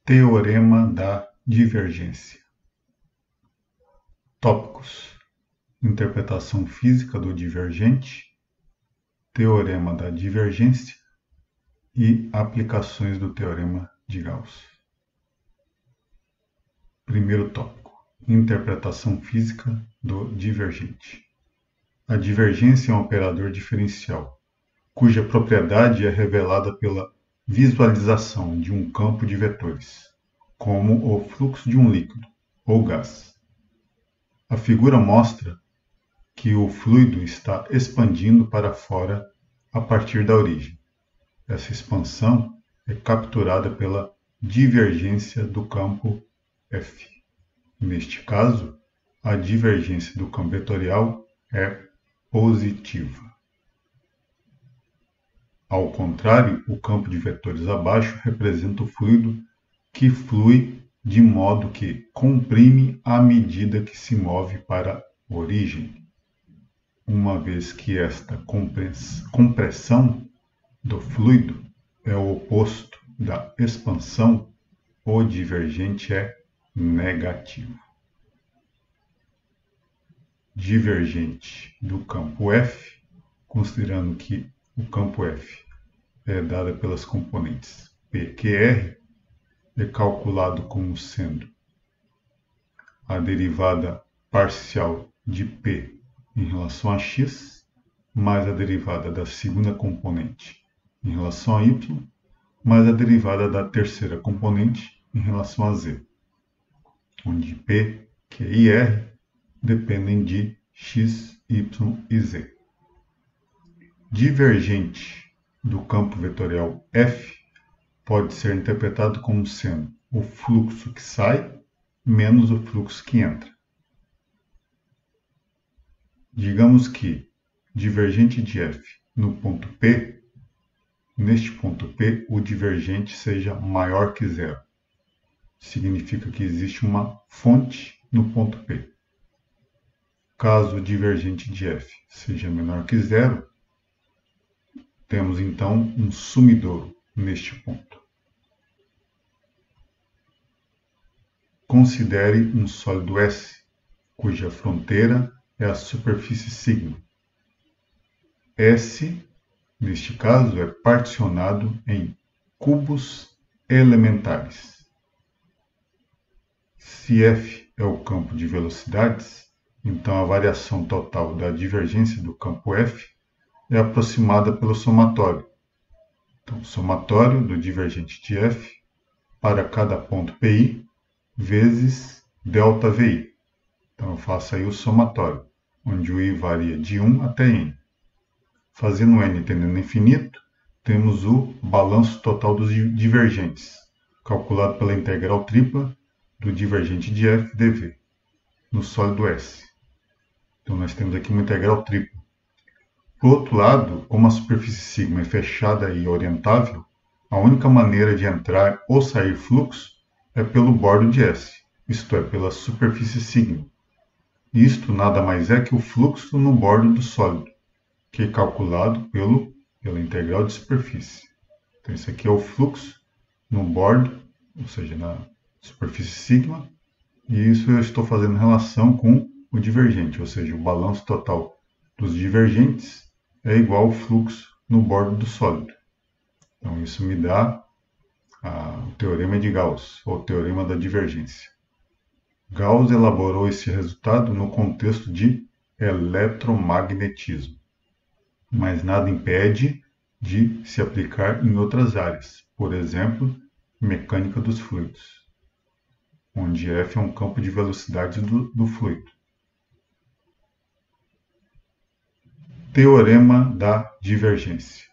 Teorema da divergência. Tópicos: interpretação física do divergente, teorema da divergência e aplicações do teorema de Gauss. Primeiro tópico: interpretação física do divergente. A divergência é um operador diferencial, cuja propriedade é revelada pela visualização de um campo de vetores, como o fluxo de um líquido ou gás. A figura mostra que o fluido está expandindo para fora a partir da origem. Essa expansão é capturada pela divergência do campo F. Neste caso, a divergência do campo vetorial é positiva. Ao contrário, o campo de vetores abaixo representa o fluido que flui de modo que comprime à medida que se move para a origem. Uma vez que esta compressão do fluido é o oposto da expansão, o divergente é negativo. Divergente do campo F, considerando que o campo F é dado pelas componentes P e R, é calculado como sendo a derivada parcial de P em relação a x, mais a derivada da segunda componente em relação a y, mais a derivada da terceira componente em relação a z, onde P, Q e R dependem de x, y e z. Divergente do campo vetorial F pode ser interpretado como sendo o fluxo que sai menos o fluxo que entra. Digamos que divergente de F no ponto P, neste ponto P o divergente seja maior que zero. Significa que existe uma fonte no ponto P. Caso o divergente de F seja menor que zero, temos então um sumidouro neste ponto. Considere um sólido S, cuja fronteira é a superfície sigma. S, neste caso, é particionado em cubos elementares. Se F é o campo de velocidades, então a variação total da divergência do campo F é aproximada pelo somatório. Então, somatório do divergente de F para cada ponto PI vezes ΔVI. Então, eu faço aí o somatório, onde o I varia de 1 até N. Fazendo N tendendo a infinito, temos o balanço total dos divergentes, calculado pela integral tripla do divergente de F dV, no sólido S. Então, nós temos aqui uma integral tripla. Por outro lado, como a superfície sigma é fechada e orientável, a única maneira de entrar ou sair fluxo é pelo bordo de S, isto é, pela superfície sigma. Isto nada mais é que o fluxo no bordo do sólido, que é calculado pela integral de superfície. Então, esse aqui é o fluxo no bordo, ou seja, na superfície sigma, e isso eu estou fazendo relação com o divergente, ou seja, o balanço total dos divergentes é igual ao fluxo no bordo do sólido. Então, isso me dá o teorema de Gauss, ou teorema da divergência. Gauss elaborou esse resultado no contexto de eletromagnetismo, mas nada impede de se aplicar em outras áreas, por exemplo, mecânica dos fluidos, onde F é um campo de velocidade do fluido. Teorema da divergência.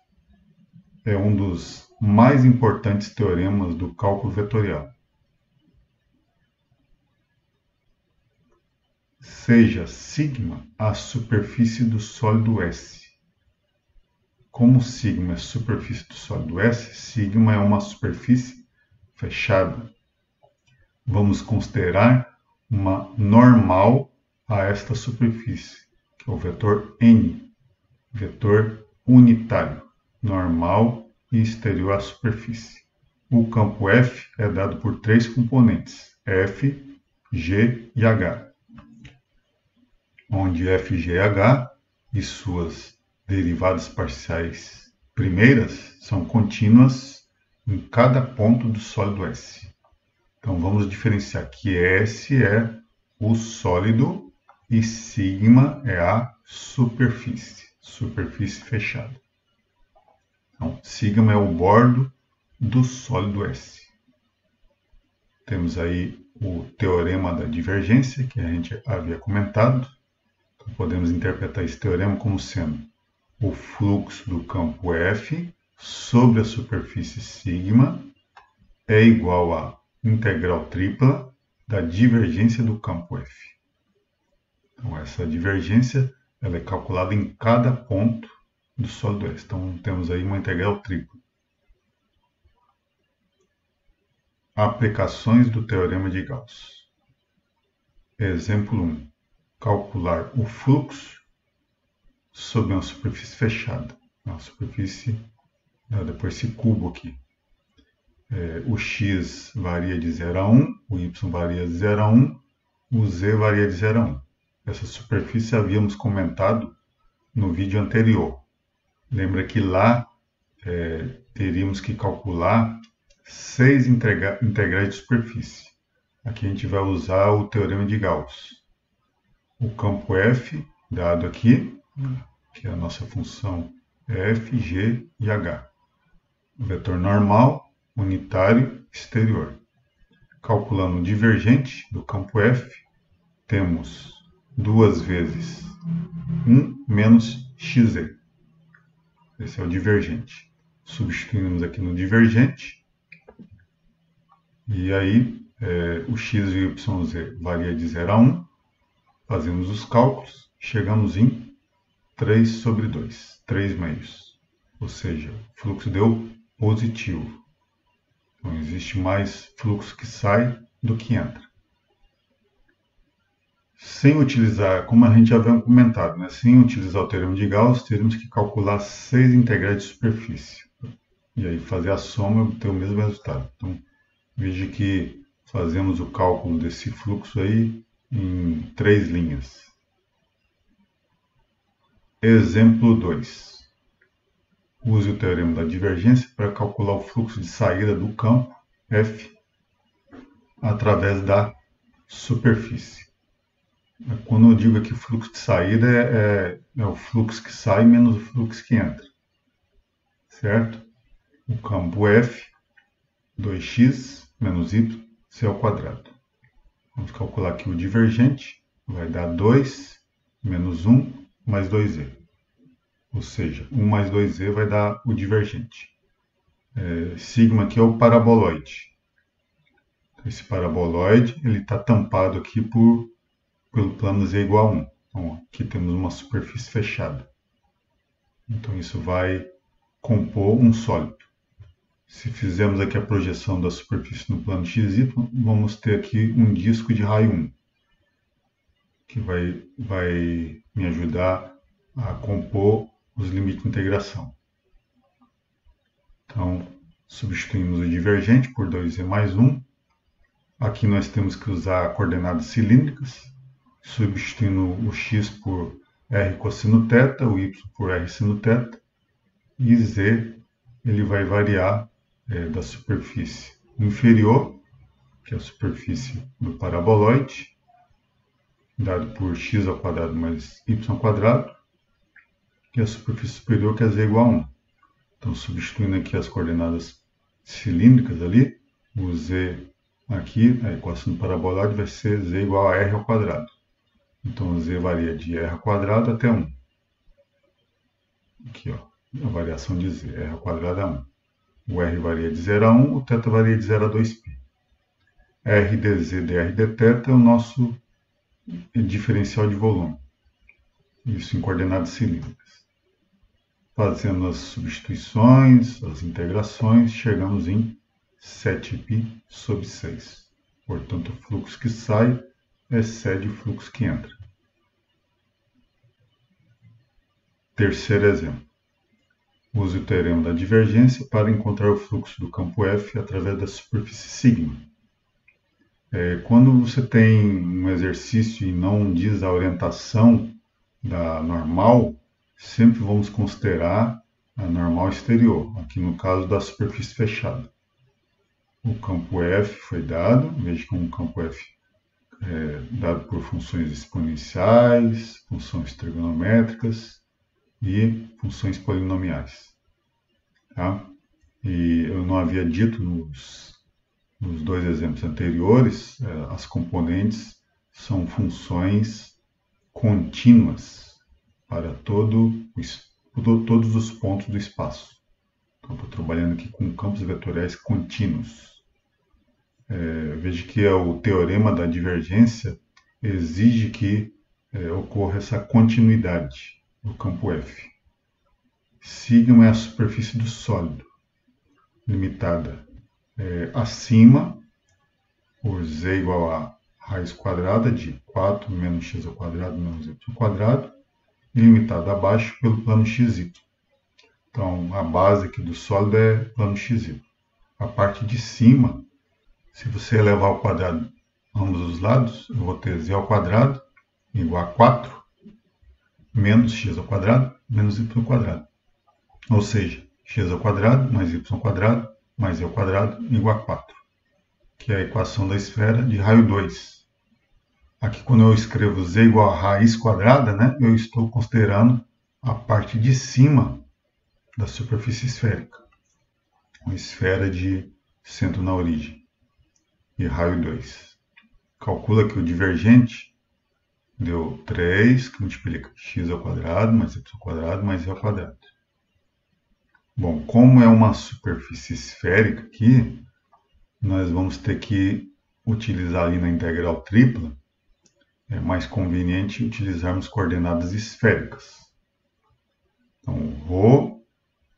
É um dos mais importantes teoremas do cálculo vetorial. Seja sigma a superfície do sólido S. Como sigma é a superfície do sólido S, sigma é uma superfície fechada. Vamos considerar uma normal a esta superfície, que é o vetor N. Vetor unitário, normal e exterior à superfície. O campo F é dado por três componentes, F, G e H, onde F, G e H e suas derivadas parciais primeiras são contínuas em cada ponto do sólido S. Então vamos diferenciar que S é o sólido e sigma é a superfície fechada. Então, sigma é o bordo do sólido S. Temos aí o teorema da divergência, que a gente havia comentado. Então, podemos interpretar esse teorema como sendo o fluxo do campo F sobre a superfície sigma é igual a integral tripla da divergência do campo F. Então, essa divergência ela é calculada em cada ponto do sólido S. Então, temos aí uma integral tripla. Aplicações do teorema de Gauss. Exemplo 1. Calcular o fluxo sobre uma superfície fechada. Uma superfície, depois esse cubo aqui. O x varia de 0 a 1, o y varia de 0 a 1, o z varia de 0 a 1. Essa superfície havíamos comentado no vídeo anterior. Lembra que lá teríamos que calcular 6 integrais de superfície. Aqui a gente vai usar o teorema de Gauss. O campo F, dado aqui, que é a nossa função F, G e H. O vetor normal, unitário, exterior. Calculando o divergente do campo F, temos 2 vezes 1 menos xz. Esse é o divergente. Substituímos aqui no divergente. E aí, o x e o yz varia de 0 a 1. Fazemos os cálculos, chegamos em 3 sobre 2, 3 meios. Ou seja, o fluxo deu positivo. Então, existe mais fluxo que sai do que entra. Sem utilizar, como a gente já havia comentado, né? Sem utilizar o teorema de Gauss, teríamos que calcular 6 integrais de superfície. E aí fazer a soma e obter o mesmo resultado. Então, veja que fazemos o cálculo desse fluxo aí em 3 linhas. Exemplo 2. Use o teorema da divergência para calcular o fluxo de saída do campo F através da superfície. Quando eu digo aqui fluxo de saída, é o fluxo que sai menos o fluxo que entra. Certo? O campo F, 2x menos y, c ao quadrado. Vamos calcular aqui o divergente, vai dar 2 menos 1 mais 2z. Ou seja, 1 mais 2z vai dar o divergente. Sigma aqui é o paraboloide. Esse paraboloide está tampado aqui pelo plano z igual a 1. Então, aqui temos uma superfície fechada. Então, isso vai compor um sólido. Se fizermos aqui a projeção da superfície no plano xy, vamos ter aqui um disco de raio 1, que vai me ajudar a compor os limites de integração. Então, substituímos o divergente por 2z mais 1. Aqui nós temos que usar coordenadas cilíndricas, substituindo o x por r cosseno θ, o y por r seno θ, e z ele vai variar da superfície inferior, que é a superfície do paraboloide, dado por x ao quadrado mais y ao quadrado, e a superfície superior, que é z igual a 1. Então, substituindo aqui as coordenadas cilíndricas ali, o z aqui, a equação do paraboloide vai ser z igual a r ao quadrado. Então, z varia de r ao quadrado até 1. Aqui, ó, a variação de z, r ao quadrado é 1. O r varia de 0 a 1, o θ varia de 0 a 2π. R dz dr dθ é o nosso diferencial de volume. Isso em coordenadas cilíndricas. Fazendo as substituições, as integrações, chegamos em 7π sobre 6. Portanto, o fluxo que sai excede o fluxo que entra. Terceiro exemplo. use o teorema da divergência para encontrar o fluxo do campo F através da superfície sigma. Quando você tem um exercício e não diz a orientação da normal, sempre vamos considerar a normal exterior, aqui no caso da superfície fechada. O campo F foi dado, veja que um campo F é dado por funções exponenciais, funções trigonométricas e funções polinomiais. Tá? E eu não havia dito nos dois exemplos anteriores, as componentes são funções contínuas para todos os pontos do espaço. Então, estou trabalhando aqui com campos vetoriais contínuos. Veja que o teorema da divergência exige que ocorra essa continuidade do campo F. Sigma é a superfície do sólido, limitada acima por z igual a raiz quadrada de 4 menos x ao quadrado menos y ao quadrado, e limitada abaixo pelo plano xy. Então, a base aqui do sólido é plano xy. A parte de cima, se você elevar ao quadrado ambos os lados, eu vou ter z ao quadrado igual a 4 menos x ao quadrado menos y ao quadrado. Ou seja, x ao quadrado mais y ao quadrado mais z ao quadrado igual a 4, que é a equação da esfera de raio 2. Aqui, quando eu escrevo z igual a raiz quadrada, né, eu estou considerando a parte de cima da superfície esférica. Uma esfera de centro na origem. E raio 2. Calcula que o divergente deu 3, que multiplica x ao quadrado mais y ao quadrado mais z ao quadrado. Bom, como é uma superfície esférica aqui, nós vamos ter que utilizar ali na integral tripla, é mais conveniente utilizarmos coordenadas esféricas. Então,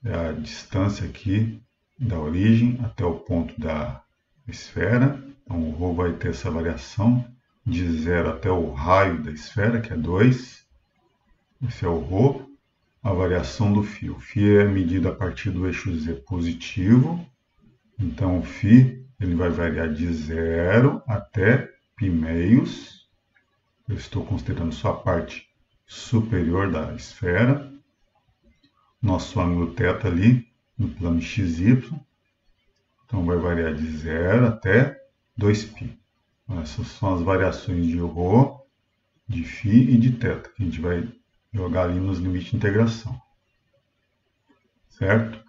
ρ é a distância aqui da origem até o ponto da esfera. Então, o ρ vai ter essa variação de 0 até o raio da esfera, que é 2. Esse é o ρ. A variação do φ. O φ é medido a partir do eixo z positivo. Então, o φ ele vai variar de 0 até π meios. Eu estou considerando só a parte superior da esfera. Nosso ângulo θ ali no plano xy. Então, vai variar de 0 até 2π. Essas são as variações de ρ, de φ e de θ, que a gente vai jogar ali nos limites de integração. Certo?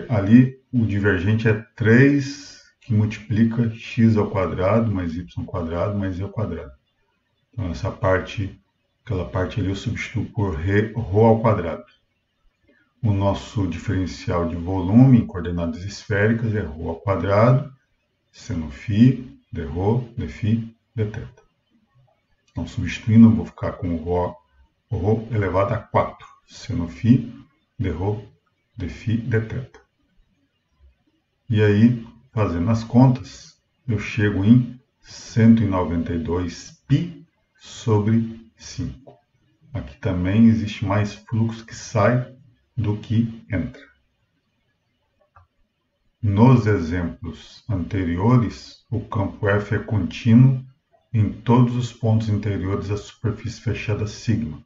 Ali, o divergente é 3, que multiplica x ao quadrado mais y ao quadrado mais z ao quadrado. Então, essa parte, aquela parte ali eu substituo por ρ ao quadrado. O nosso diferencial de volume em coordenadas esféricas é ρ ao quadrado, seno φ, dρ, dφ, dθ. Então, substituindo, eu vou ficar com ρ elevado a 4, seno φ, dρ, dφ, dθ. E aí, fazendo as contas, eu chego em 192π sobre 5. Aqui também existe mais fluxo que sai do que entra. Nos exemplos anteriores, o campo F é contínuo em todos os pontos interiores da superfície fechada sigma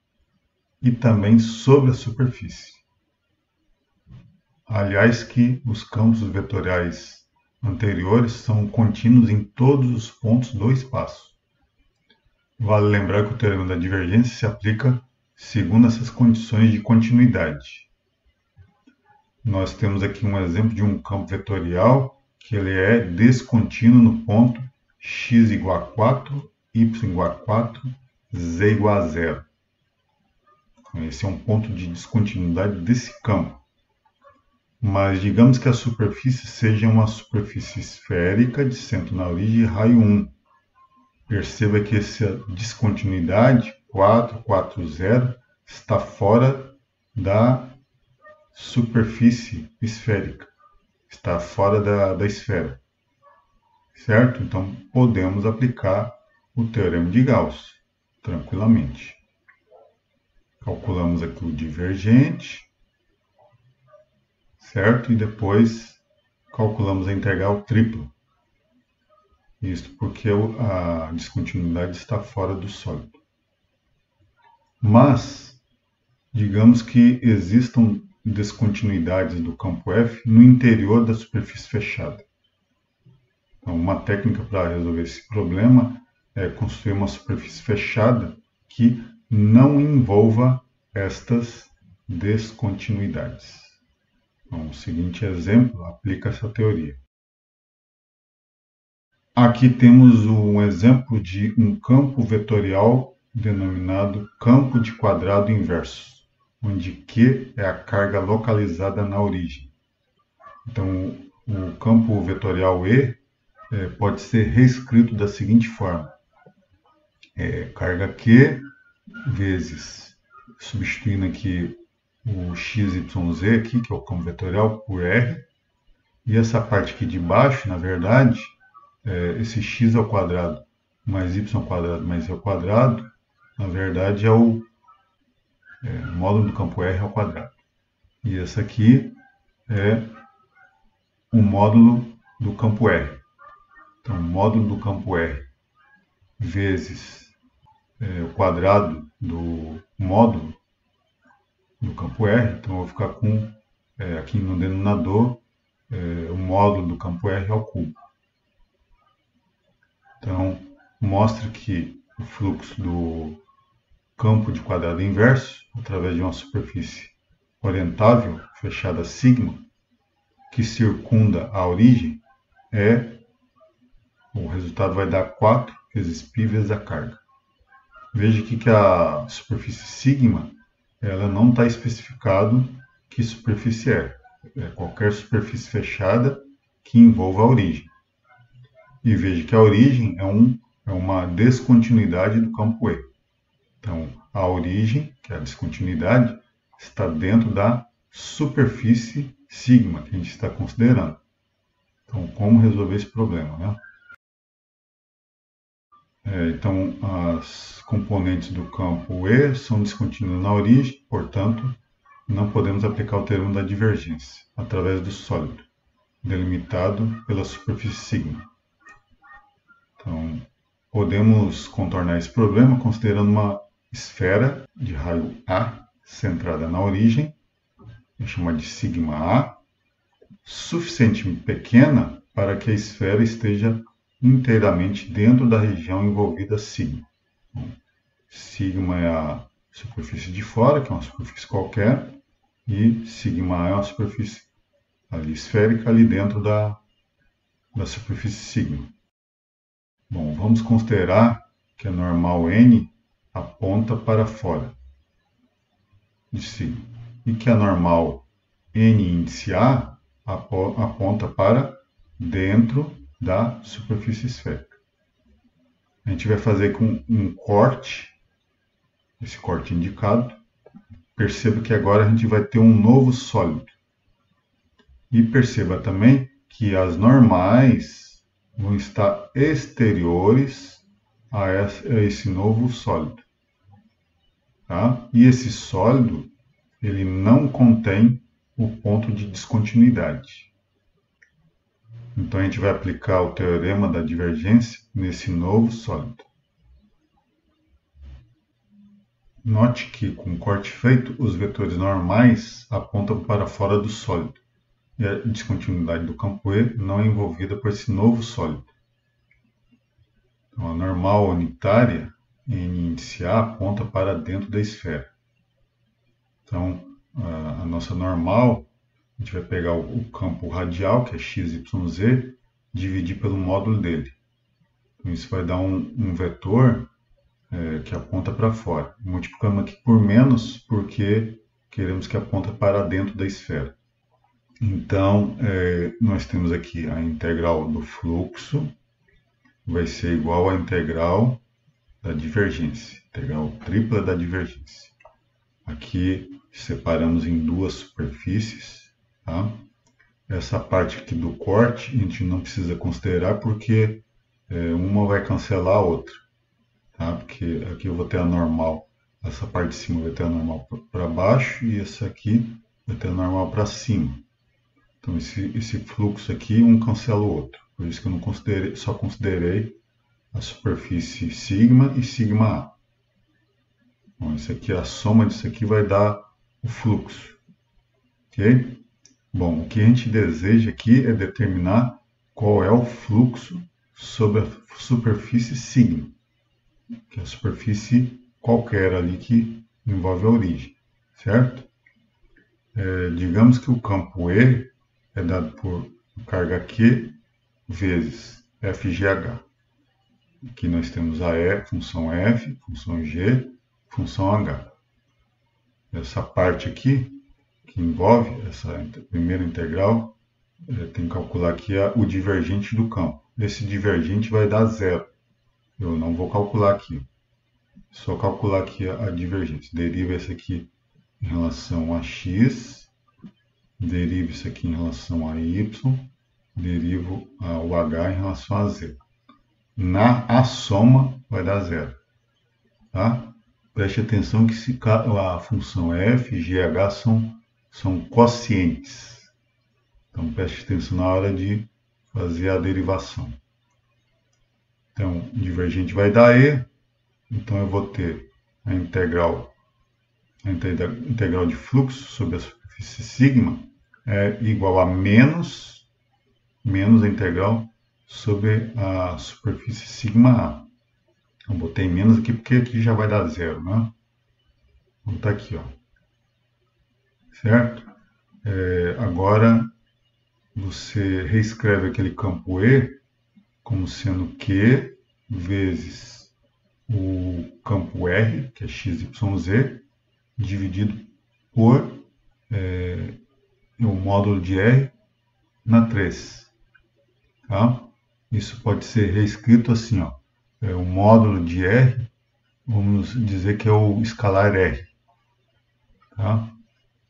e também sobre a superfície. Aliás, que os campos vetoriais anteriores são contínuos em todos os pontos do espaço. Vale lembrar que o teorema da divergência se aplica segundo essas condições de continuidade. Nós temos aqui um exemplo de um campo vetorial que ele é descontínuo no ponto x igual a 4, y igual a 4, z igual a 0. Esse é um ponto de descontinuidade desse campo. Mas digamos que a superfície seja uma superfície esférica de centro na origem e raio 1. Perceba que essa descontinuidade, 4, 4, 0, está fora da superfície esférica. Está fora da esfera. Certo? Então, podemos aplicar o teorema de Gauss tranquilamente. Calculamos aqui o divergente. certo? E depois calculamos a integral tripla. Isso porque a descontinuidade está fora do sólido. Mas, digamos que existam descontinuidades do campo F no interior da superfície fechada. Então, uma técnica para resolver esse problema é construir uma superfície fechada que não envolva estas descontinuidades. Então, o seguinte exemplo aplica essa teoria. Aqui temos um exemplo de um campo vetorial denominado campo de quadrado inverso, onde Q é a carga localizada na origem. Então, o campo vetorial E pode ser reescrito da seguinte forma. Carga Q vezes, substituindo aqui o x, y, z, aqui, que é o campo vetorial, por R. E essa parte aqui de baixo, na verdade, esse x ao quadrado mais y ao quadrado mais z ao quadrado, na verdade é o módulo do campo R ao quadrado. E esse aqui é o módulo do campo R. Então, módulo do campo R vezes o quadrado do módulo do campo R. Então, eu vou ficar com, aqui no denominador, o módulo do campo R ao cubo. Então, mostra que o fluxo do campo de quadrado inverso, através de uma superfície orientável, fechada sigma, que circunda a origem, o resultado vai dar 4 vezes π vezes a carga. Veja aqui que a superfície sigma, ela não está especificado que superfície é. É qualquer superfície fechada que envolva a origem. E veja que a origem é uma descontinuidade do campo E. Então, a origem, que é a descontinuidade, está dentro da superfície sigma que a gente está considerando. Então, como resolver esse problema, né? Então, as componentes do campo E são descontínuas na origem, portanto, não podemos aplicar o teorema da divergência através do sólido, delimitado pela superfície sigma. Então, podemos contornar esse problema considerando uma esfera de raio A centrada na origem, vou chamar de sigma A, suficientemente pequena para que a esfera esteja inteiramente dentro da região envolvida sigma. Então, sigma é a superfície de fora, que é uma superfície qualquer, e sigma A é uma superfície ali esférica ali dentro da superfície sigma. Bom, vamos considerar que a normal N aponta para fora de sigma e que a normal N índice A aponta para dentro da superfície esférica. A gente vai fazer com um corte, esse corte indicado. Perceba que agora a gente vai ter um novo sólido. E perceba também que as normais vão estar exteriores a esse novo sólido. Tá? E esse sólido, ele não contém o ponto de descontinuidade. Então, a gente vai aplicar o teorema da divergência nesse novo sólido. Note que, com o corte feito, os vetores normais apontam para fora do sólido. E a descontinuidade do campo E não é envolvida por esse novo sólido. Então, a normal unitária, N índice A, aponta para dentro da esfera. Então, a nossa normal, a gente vai pegar o campo radial, que é x, y, z, dividir pelo módulo dele. Então, isso vai dar um vetor que aponta para fora. Multiplicamos aqui por menos, porque queremos que aponte para dentro da esfera. Então, nós temos aqui a integral do fluxo, vai ser igual à integral da divergência, integral tripla da divergência. Aqui separamos em duas superfícies. Tá? Essa parte aqui do corte a gente não precisa considerar porque uma vai cancelar a outra. Tá? Porque aqui eu vou ter a normal, essa parte de cima vai ter a normal para baixo e essa aqui vai ter a normal para cima. Então, esse fluxo aqui, um cancela o outro. Por isso que eu não considerei, só considerei a superfície sigma e sigma A. Bom, isso aqui, a soma disso aqui vai dar o fluxo. Ok? Bom, o que a gente deseja aqui é determinar qual é o fluxo sobre a superfície sigma, que é a superfície qualquer ali que envolve a origem, certo? Digamos que o campo E é dado por carga Q vezes FGH. Aqui nós temos a função F, função G, função H. Essa parte aqui, que envolve essa primeira integral, tem que calcular aqui o divergente do campo. Esse divergente vai dar zero. Eu não vou calcular aqui. Só calcular aqui a divergência. Deriva esse aqui em relação a x, derivo isso aqui em relação a y, derivo o h em relação a z. A soma vai dar zero. Tá? Preste atenção que a função f e gh são quocientes. Então preste atenção na hora de fazer a derivação. Então, divergente vai dar e, então eu vou ter a integral de fluxo sobre a superfície sigma é igual a menos a integral sobre a superfície sigma A. Eu botei menos aqui porque aqui já vai dar zero, né? Então tá aqui, ó. Certo? Agora você reescreve aquele campo E como sendo Q vezes o campo R, que é x, y, z, dividido por o módulo de R na 3. Tá? Isso pode ser reescrito assim, ó. O módulo de R, vamos dizer que é o escalar R. Tá?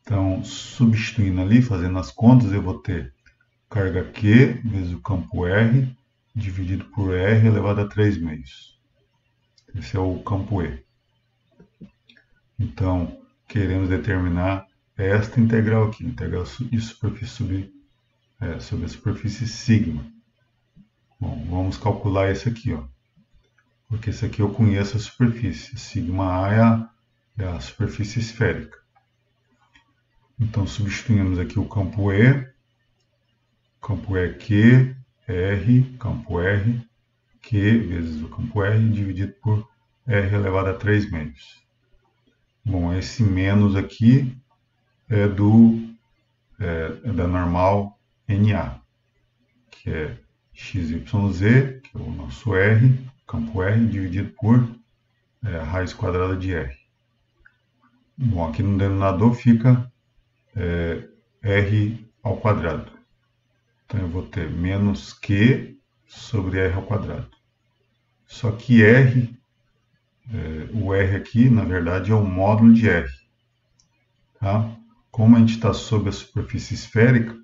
Então, substituindo ali, fazendo as contas, eu vou ter carga Q vezes o campo R dividido por R elevado a 3 meios. Esse é o campo E. Então, queremos determinar esta integral aqui, integral de superfície sobre a superfície sigma. Bom, vamos calcular esse aqui, ó. Porque esse aqui eu conheço a superfície. Sigma A é a superfície esférica. Então, substituímos aqui o campo E. Campo E Q, R, campo R, Q vezes o campo R dividido por R elevado a 3 meios. Bom, esse menos aqui é da normal NA, que é XYZ, que é o nosso R, campo R, dividido por raiz quadrada de R. Bom, aqui no denominador fica R ao quadrado. Então eu vou ter menos Q sobre R ao quadrado. Só que o R aqui, na verdade, é o módulo de R. Tá? Como a gente está sobre a superfície esférica,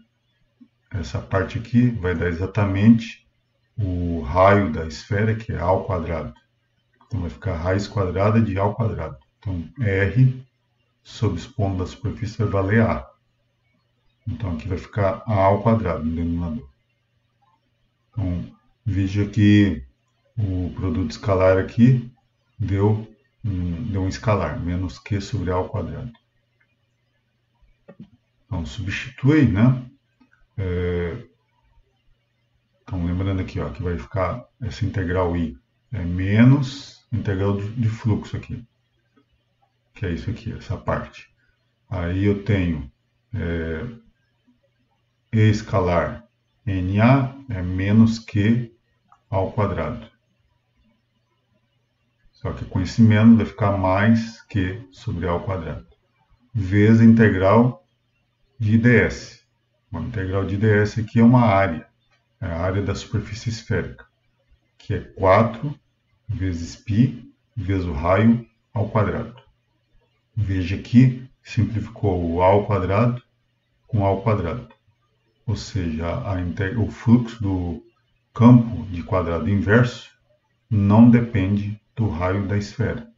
essa parte aqui vai dar exatamente o raio da esfera, que é A ao quadrado. Então vai ficar raiz quadrada de A ao quadrado. Então R sobre esse ponto da superfície vai valer A. Então aqui vai ficar A ao quadrado no denominador. Então veja que o produto escalar aqui deu um escalar, menos Q sobre A ao quadrado. Então substitui, né? Então lembrando aqui, ó, que vai ficar essa integral I menos integral de fluxo aqui, que é isso aqui, essa parte. Aí eu tenho E escalar NA é menos Q ao quadrado. Só que com esse menos vai ficar mais Q sobre A ao quadrado. Vezes a integral de ds. A integral de ds aqui é uma área. É a área da superfície esférica. Que é 4 vezes π vezes o raio ao quadrado. Veja que simplificou o A ao quadrado com A ao quadrado. Ou seja, o fluxo do campo de quadrado inverso não depende do raio da esfera.